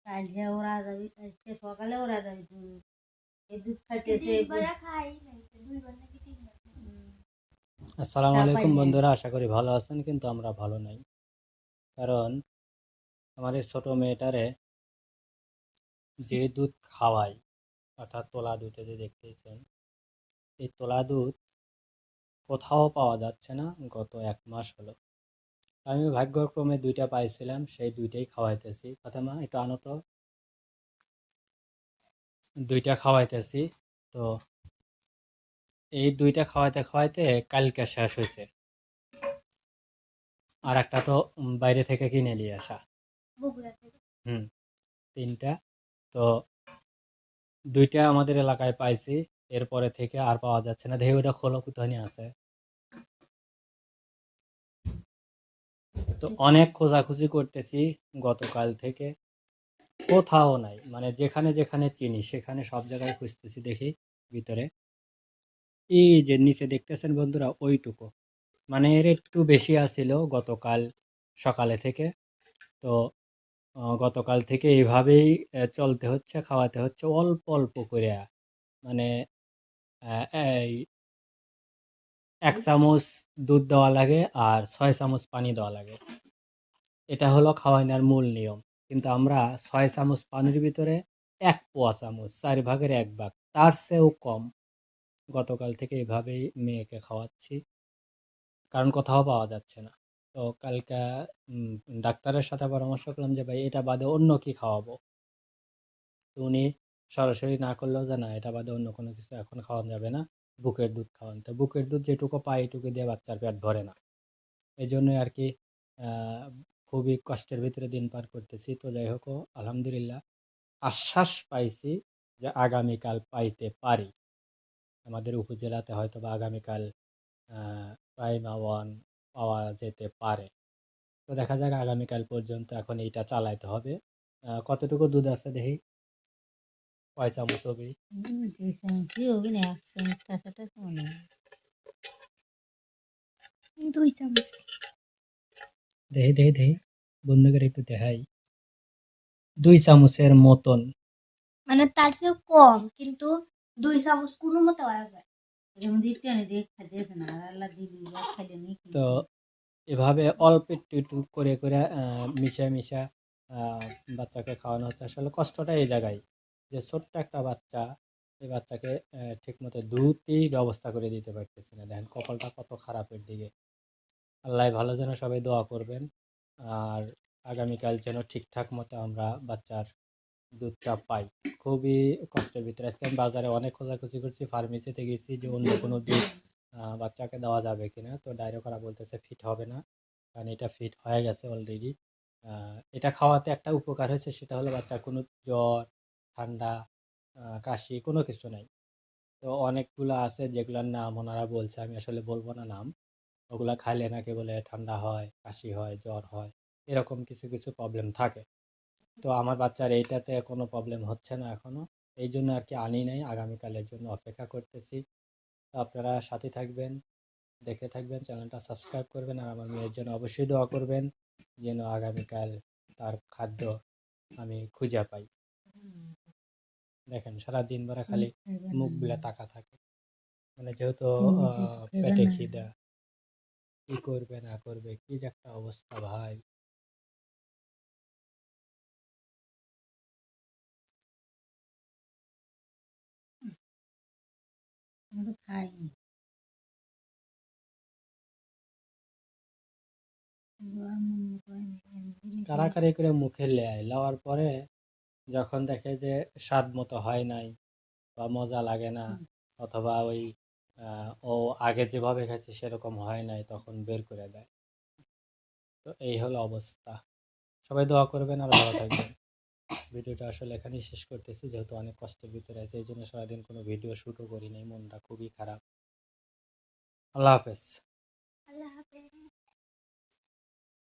কালকে ওরা যাবি, আজকে সকালে ওরা যাবি, তুই এই দুধ খাইতেছে। আসসালামু আলাইকুম বন্ধুরা, আশা করি ভালো আছেন, কিন্তু আমরা ভালো নাই। কারণ আমার এই ছোট মেয়েটারে যে দুধ খাওয়াই, অর্থাৎ তোলা দুধে যে দেখতেছেন, এই তোলা দুধ কোথাও পাওয়া যাচ্ছে না। গত 1 মাস হলো আমি ভাগ্যক্রমে 2টা পাইছিলাম, সেই 2টাই খাওয়াইতেছি। ফাতেমা একটু আনো তো, 2টা খাওয়াইতেছি। তো এই 2টা খাওয়াইতে খাওয়াইতে কালকে শেষ হয়েছে, আর একটা তো বাইরে থেকে কিনে নিয়ে আসা। 3টা। তো 2টা আমাদের এলাকায় পাইছি, এরপরে থেকে আর পাওয়া যাচ্ছে না। দেখি ওটা খোলো, কোথায় আছে। তো অনেক খোঁজাখুঁজি করতেছি গতকাল থেকে, কোথাও নাই। মানে যেখানে যেখানে চিনি সেখানে সব জায়গায় খুঁজতেছি, দেখি ভিতরে এই যে নিচে দেখতেছেন বন্ধুরা, ওইটুকু মানে এর একটু বেশি আসছিল গতকাল সকালে থেকে। তো গতকাল থেকে এইভাবেই চলতে হচ্ছে, খাওয়াতে হচ্ছে অল্প অল্প করে। মানে এই 1 চামচ দুধ দেওয়া লাগে আর 6 চামচ পানি দেওয়া লাগে। এটা হলো খাওয়ানোর মূল নিয়ম। কিন্তু আমরা 6 চামচ পানির ভিতরে 1 পোয়া চামচ, 4 ভাগের 1 ভাগ, তার চেয়েও কম গতকাল থেকে এভাবেই মেয়েকে খাওয়াচ্ছি, কারণ কোথাও পাওয়া যাচ্ছে না। তো কালকে ডাক্তারের সাথে পরামর্শ করলাম যে ভাই এটা বাদে অন্য কি খাওয়াবো। তো উনি সরাসরি না করলেও যে না, এটা বাদে অন্য কোনো কিছু এখন খাওয়ানো যাবে না, বুকের দুধ খাওয়ান। তো বুকের দুধ যেটুকু পাই এটুকু দিয়ে বাচ্চার পেট ভরে না, এই জন্যই আর কি খুবই কষ্টের ভিতরে দিন পার করতেছি। তো যাই হোক, আলহামদুলিল্লাহ আশ্বাস পাইছি যে আগামীকাল পাইতে পারি। আমাদের উপজেলাতে হয়তো বা আগামীকাল প্রাইমা 1 পাওয়া যেতে পারে। তো দেখা যাক আগামীকাল পর্যন্ত, এখন এইটা চালাইতে হবে। কতটুকু দুধ আছে দেখি, কয় চামচ হবে? 2 চামচই হবে না, 1 চামচ থাকাটা কেমন হবে? 2 চামচ। দেখি দেখি দেখি, বন্ধুদের একটু দেখাই। 2 চামচের মতন। মানে তার চেয়েও কম, কিন্তু 2 চামচ কোনো মতে হওয়া যায়। এর মধ্যে একটু এনে দিয়ে খাইতেছে না, আর আল্লাহ দিবি বা খাইলে নি কি। তো এভাবে অল্প একটু একটু করে করে মিশা মিশা বাচ্চাকে খাওয়ানো হচ্ছে। আসলে কষ্টটা এই জায়গায় যে ছোট্ট একটা বাচ্চা, এই বাচ্চাকে ঠিকমতো দুধই ব্যবস্থা করে দিতে পারতেছি না। দেখেন কপালটা কত খারাপের দিকে। আল্লাহ ভালো, যেন সবাই দোয়া করবেন। আর আগামীকাল যেন ঠিকঠাক মতো আমরা বাচ্চার দুধটা পাই। খুবই কষ্টের ভিতরে আজকে আমি বাজারে অনেক খোঁজাখুঁজি করছি, ফার্মেসিতে গেছি যে অন্য কোনো দুধ বাচ্চাকে দেওয়া যাবে কিনা। তো ডাইরেক্ট ওরা বলতেছে ফিট হবে না, কারণ এটা ফিট হয়ে গেছে অলরেডি। এটা খাওয়াতে একটা উপকার হয়েছে, সেটা হলো বাচ্চার কোনো জ্বর, ঠান্ডা, কাশি কোনো কিছু নাই। তো অনেকগুলো আছে যেগুলোর নাম ওনারা বলছে, আমি আসলে বলবো না নাম। ওগুলা খাইলে নাকি বলে ঠান্ডা হয়, কাশি হয়, জ্বর হয়, এরকম কিছু কিছু প্রবলেম থাকে। তো আমার বাচ্চার এইটাতে কোনো প্রবলেম হচ্ছে না এখনো, এই জন্য আর কি আনি নাই। আগামীকালের জন্য অপেক্ষা করতেছি। তো আপনারা সাথে থাকবেন, দেখে থাকবেন, চ্যানেলটা সাবস্ক্রাইব করবেন, আর আমার মেয়ের জন্য অবশ্যই দোয়া করবেন যেন আগামীকাল তার খাদ্য আমি খুঁজে পাই। দেখেন সারা দিন ভরা খালি মুখ বিলা তাকা থাকে, মানে যেহেতু পেটে খিদা, কি করবে না করবে, কি যে একটা অবস্থা ভাই। আমরা তো খাইনি। কারাকারি করে মুখে লেয় লওয়ার পরে যখন দেখে যে স্বাদ মতো হয় নাই বা মজা লাগে না, অথবা ওই ও আগে যেভাবে খাইছে সেরকম হয় নাই, তখন বের করে দেয়। তো এই হলো অবস্থা। সবাই দোয়া করবেন আর ভালো থাকবেন। ভিডিওটা আসলে এখানেই শেষ করতেছি, যেহেতু অনেক কষ্টের ভিতরে আছে, এই জন্য সারাদিন কোনো ভিডিও শ্যুটও করি নাই, মনটা খুবই খারাপ। আল্লাহ হাফেজ।